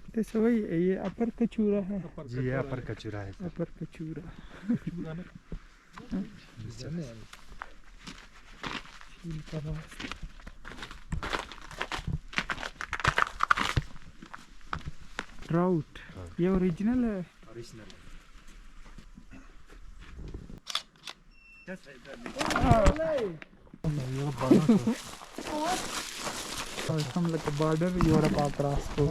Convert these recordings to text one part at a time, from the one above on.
तो सवई ये अपर कचूरा है जी, ये अपर कचूरा है सर। अपर कचूरा झील का रास्ता ट्राउट ये ओरिजिनल है original some like a border Europe across to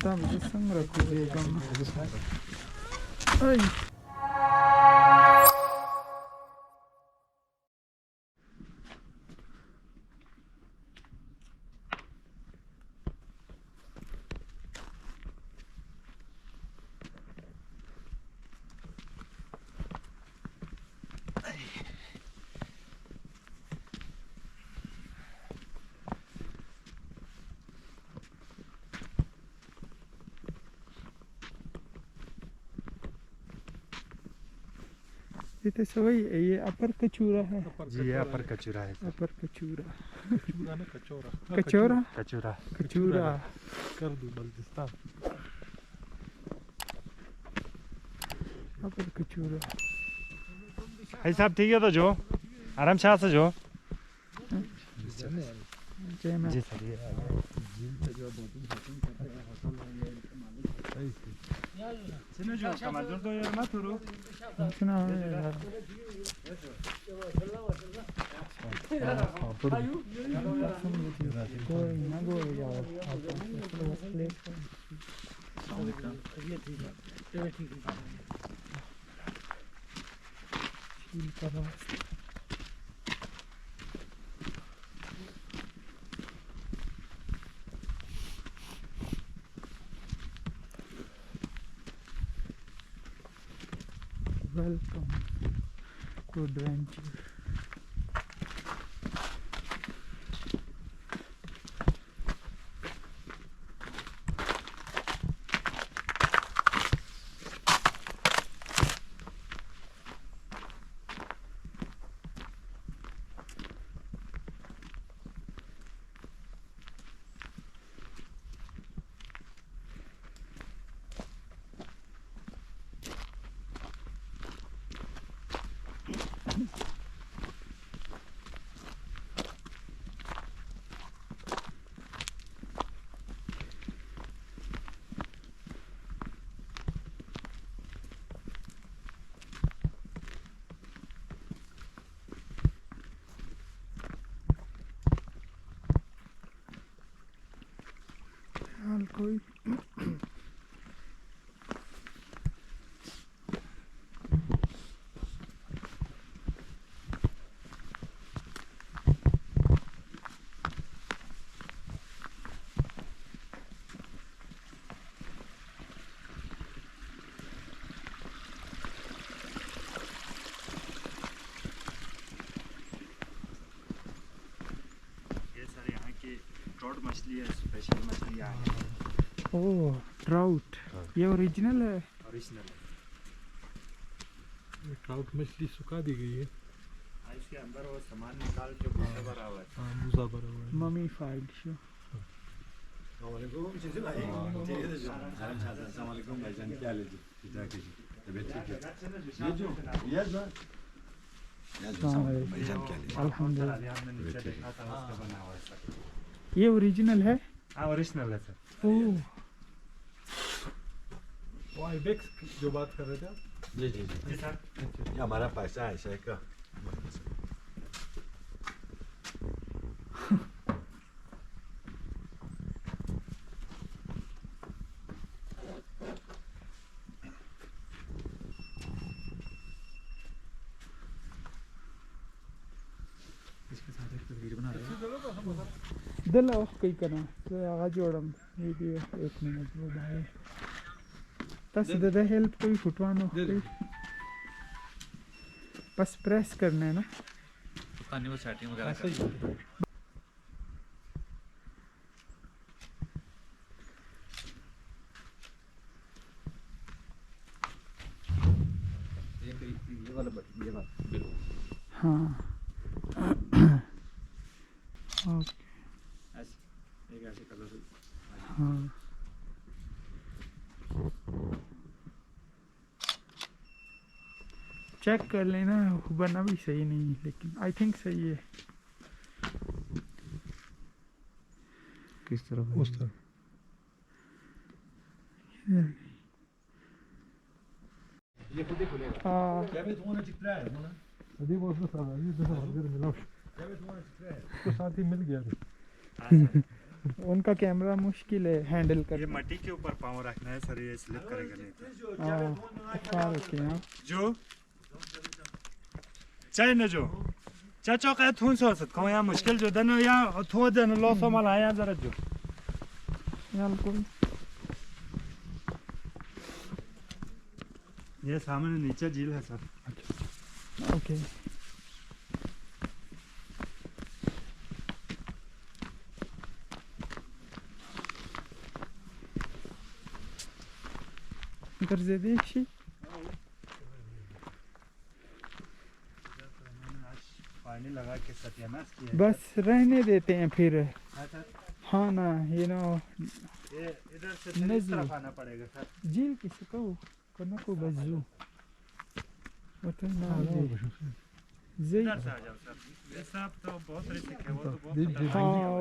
tam sangra kujegam ay ये तो सवई ये अपर कचूरा है जी, ये अपर कचूरा है सर। अपर कचूरा कचौरा कचौरा कचूरा कचूरा कर दूं बल्दिस्तान अपर कचूरा भाई साहब ठीक है तो जो आराम से आ से जो जय मैं जी सर ये सुनो जो कमाल तो यार मत रो सुना यार कोई ना बोल जाओ झील का रास्ता Welcome to adventure. हाल कोई ये सर यहाँ की ट्रॉट मछली है, स्पेशल मछली यहाँ है। ओह ट्राउट ये ओरिजिनल है ओरिजिनल है। ये ट्राउट मछली सुखा दी गई है इसके अंदर वो सामान निकाल के भूसा भरा हुआ है। मूसा भरा हुआ है मम्मी फाइड शो अल्हम्दुलिल्लाह ये ओरिजिनल है हाँ ओरिजिनल है सर। ओह वो आइबेक्स जो बात कर रहे थे आप जी जी जी जी सर ये हमारा पैसा है ऐसा का इसके साथ एक तस्वीर बना रहे हैं। दिल कई करना तो आज जोड़म वीडियो 1 मिनट वो भाई बस दे दे हेल्प कोई फुटवानो कोई बस प्रेस करना है ना पानी वो सेटिंग वगैरह ऐसा ही हाँ ओके एक ऐसे कलर हाँ चेक कर लेना, बना भी सही नहीं है, लेकिन आई थिंक सही है। किस तरफ उस तरफ ये खुद ही खुलेगा हाँ क्या भी तुम्हारा चित्र है ना अभी वो उसमें सारा ये दूसरा बर्गर मिला क्या भी तुम्हारा चित्र है उसको साथ ही मिल गया उनका कैमरा मुश्किल है हैंडल ये करना। मट्टी के ऊपर पाँव रखना है सर, ये स्लिप करेगा नहीं तो। हाँ ख्याल रखिए हाँ। जो चाहिए ना जो चाचा का थून सो सकता हूँ यहाँ मुश्किल जो दनो यहाँ थो दनो लॉस वाला यहाँ जरा जो ख्याल कोई ये सामने नीचे झील है सर। ओके इधर से देखिए पानी लगा के सत्यानाश किया। बस रहने देते हैं फिर। सर हाँ ना ये नो ये इधर से फिर इस तरफ आना पड़ेगा सर। झील किसी को करना को बजू वतन ना जी इधर से आ जाओ सर, ये सब तो बहुत रिस्क है, वो तो बहुत खतरनाक हाँ है।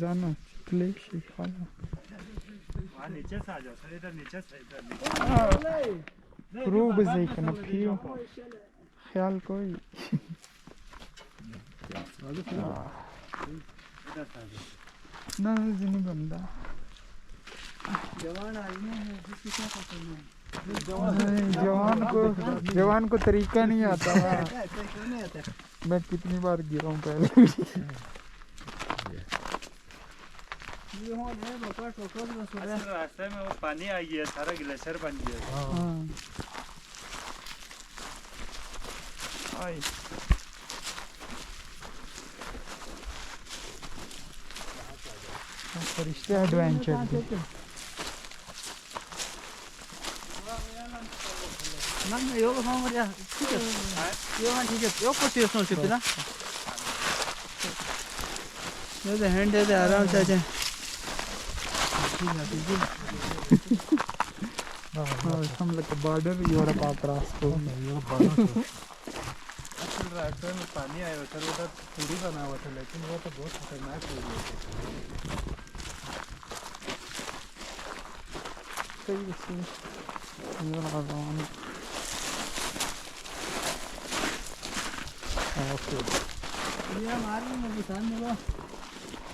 जाना क्लेशी खाना वहाँ नीचे से आ जाओ सर, इधर नीचे से इधर नीचे। प्रूव से करना फिर ख्याल कोई इधर से आ जाओ। ना जिनी बंदा जवान को तरीका नहीं आता ना। मैं कितनी बार गिरा हूँ पहले भी। असल रास्ते में वो पानी आ गया, सारा ग्लेशियर बन गया। हाँ आई फरिश्ते adventure Nang yo ko mo dia. Tiket. Yo man tiket. Yo ko tiket no chip na. Yo the hand de aram se je. हम लोग बॉर्डर यूरोप क्रॉस को असल रास्ते में पानी आया सर, उधर सीढ़ी बना हुआ था, लेकिन वो तो बहुत खतरनाक हो गया। सही सही ये लगा रहा हूँ okay Dia mari mo bisan mo.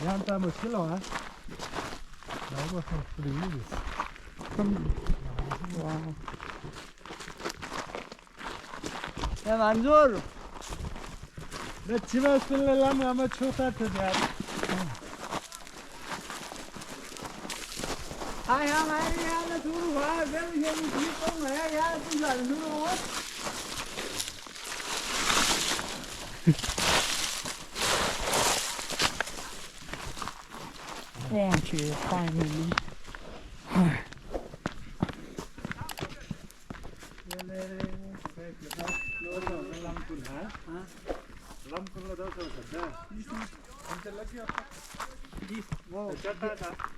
यहाँ तो मुश्किल होगा बस फ्री कम वाह Ya manzur. मैं चिमा स्पिल ला मैं हम छोटा था यार Ai ha mai ya na tu wa vel ye ni ki ko me ya tu la nu wo. पहुंचे finally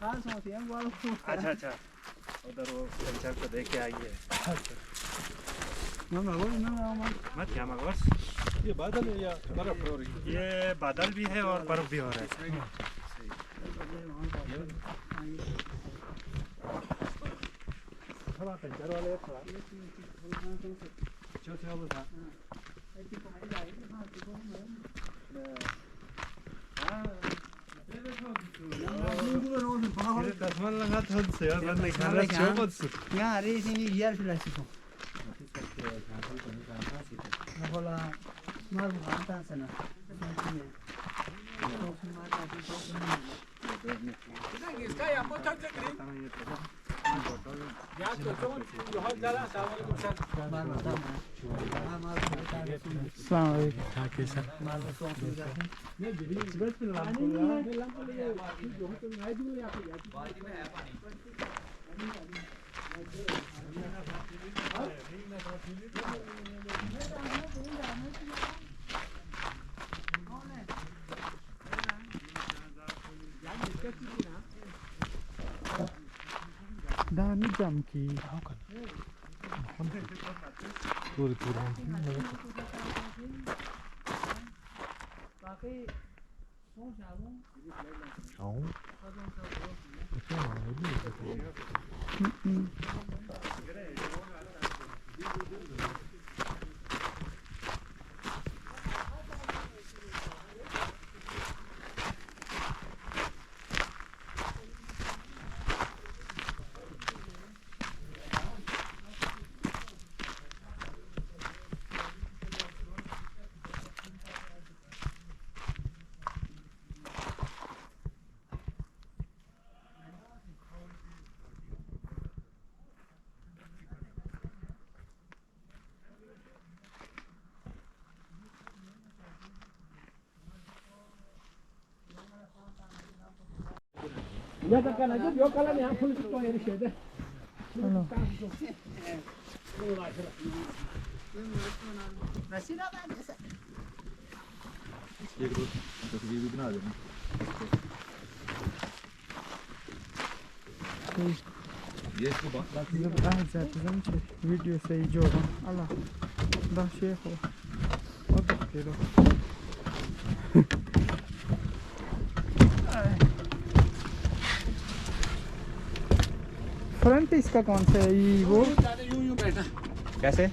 Ha so tiang wa. अच्छा अच्छा, उधर वो पंचर को देख के आइए। No me voy, no me voy. मत क्या मगर ये बादल है या बर्फ हो रही है ये बादल भी है और बर्फ भी हो रहा है। थोड़ा पंचर वाले थोड़ा जो से वो था ये तस्मान लगा था से यार मैं खाना क्यों मत सुन Ya hari sini biar sudah situ. Na bola mal mata sana. दामी जम्की Ya da kana git yok kalan ya full tutma yeri şeyde. एक दो तस्वीर भी बना देना ये इसको बात zaten video seyirciyorum. Allah. Da şey o. O da geliyor. Front इसका कौन सा है ये वो यूं बैठा कैसे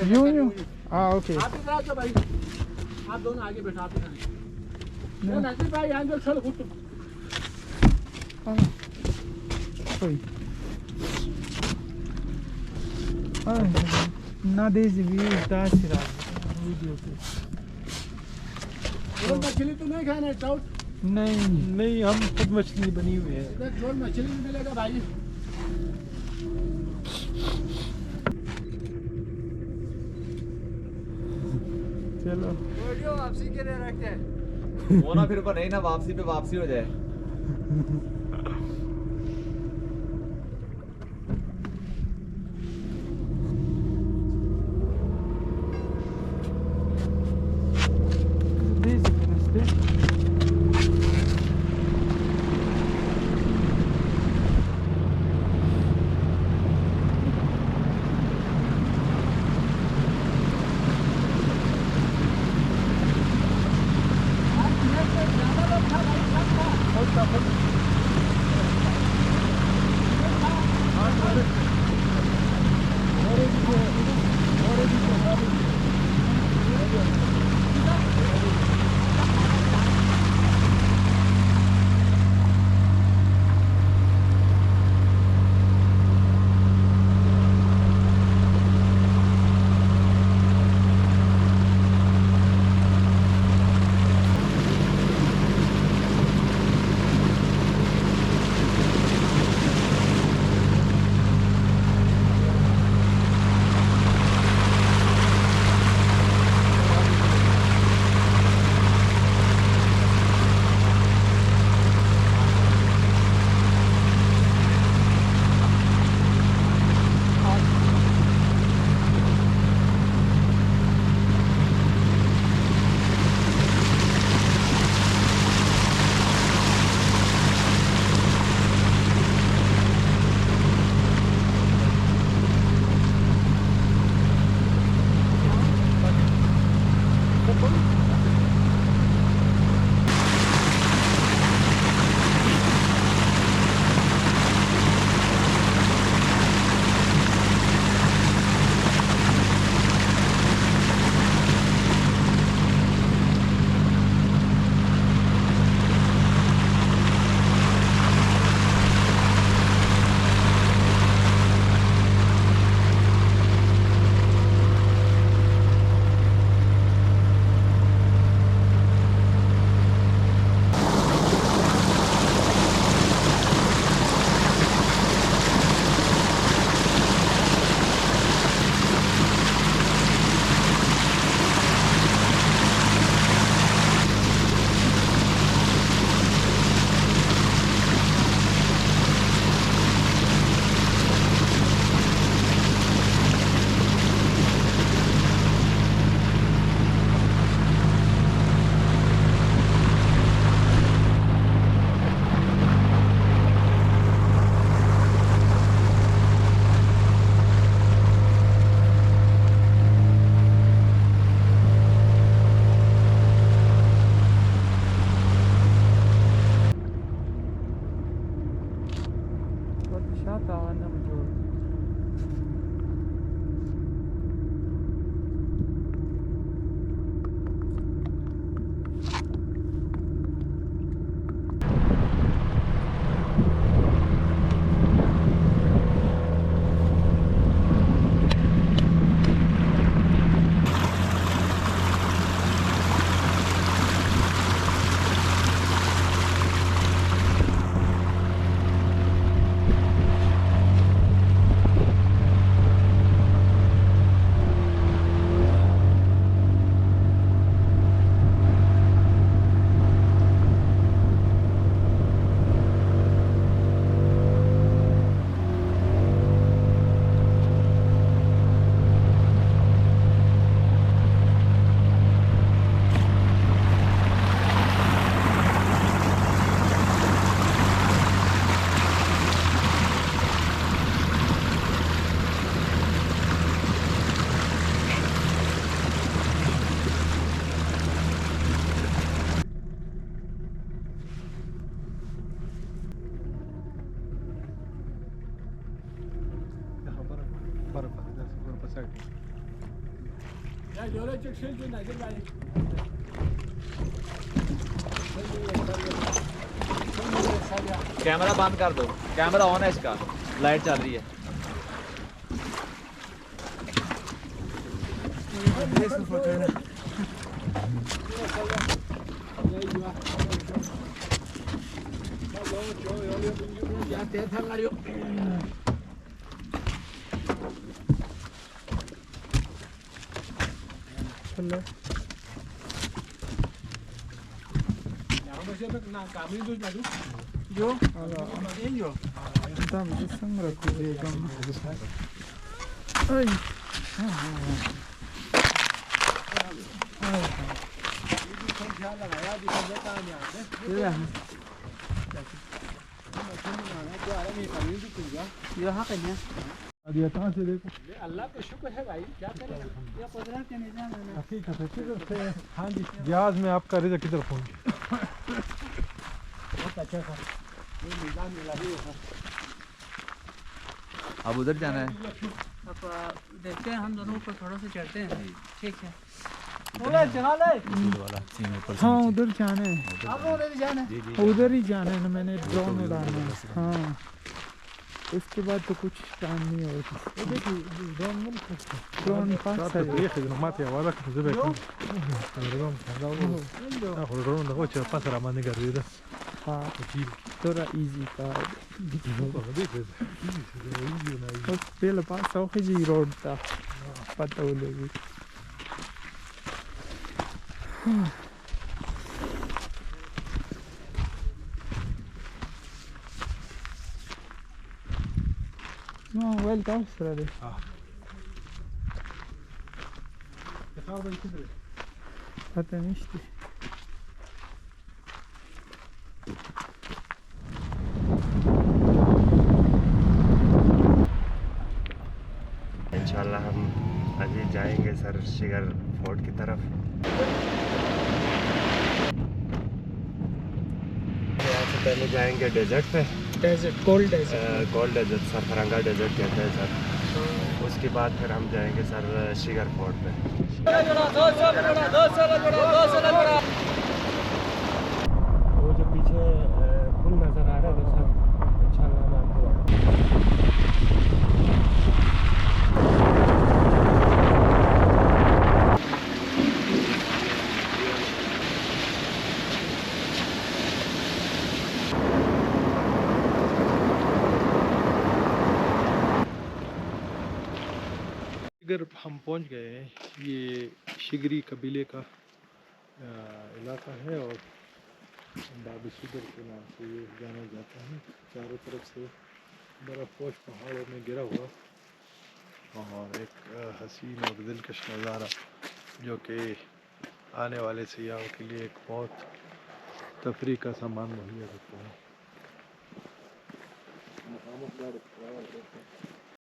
यूं यूं हाँ ओके आप इधर आओ भाई आप दोनों आगे बैठो आप इधर नहीं नजर भाई यहाँ जो चल घुट कोई ना देजी भी दासिरा वीडियो पे झोल मछली तो नहीं खाना है ट्राउट नहीं नहीं हम खुद मछली बनी हुई है इधर झोल मछली भी मिलेगा भाई चलो वीडियो वापसी के लिए रखते हैं वो ना फिर ऊपर नहीं ना वापसी पे वापसी हो जाए देजी नसते बोले जो खेल जो नजर भाई कैमरा बंद कर दो, कैमरा ऑन है इसका, लाइट चल रही है। जाते थे गाड़ियों चलो यहाँ बस ये ना काम ही दूध ना दूध जो ala ये जो tam sangra ko gam ay ख्याल लगाया दिखा देता है यहाँ पे ये ये हाँ कहीं दिया कहाँ से देखो अल्लाह का शुक्र है भाई क्या करें ये कुदरत के निजाम है हकीकत है किधर से हाँ जी जहाज में आपका रिजल्ट किधर पहुँच गया बहुत अच्छा था ये निजाम मिला ही है अब उधर जाना है। अब देखते हैं हम दोनों ऊपर थोड़ा सा चढ़ते हैं ठीक है बोले चला ले हाँ उधर जाना है आप लोगों ने भी जाना है उधर ही जाना है ना मैंने ड्रोन उड़ाना है हाँ उसके बाद तो कुछ टाइम नहीं होगा ड्रोन पास है हाँ थोड़ा इजी था बस पहले पास auch easy road था पता हो लेगी No, well done, Freddy. Pata nicht. इंशाल्लाह हम अभी जाएंगे सर शिगर फोर्ट की तरफ। यहाँ से पहले जाएंगे डेजर्ट पे, Desert, cold desert. Cold desert sir, फरंगा डेजर्ट कहते हैं सर। उसके बाद फिर हम जाएंगे सर शिगर फोर्ट पे। वो जो पीछे पुल नज़र आ रहा है सर, इंशाल्लाह हम आपको शिगर हम पहुंच गए हैं। ये शिगरी कबीले का इलाका है और बाबी शिगर के नाम से ये जाना जाता है। चारों तरफ से बर्फ़पोश पहाड़ों में घिरा हुआ और एक हसीन और दिलकश नज़ारा जो कि आने वाले सयाहों के लिए एक बहुत तफरीह का सामान मुहैया करता है।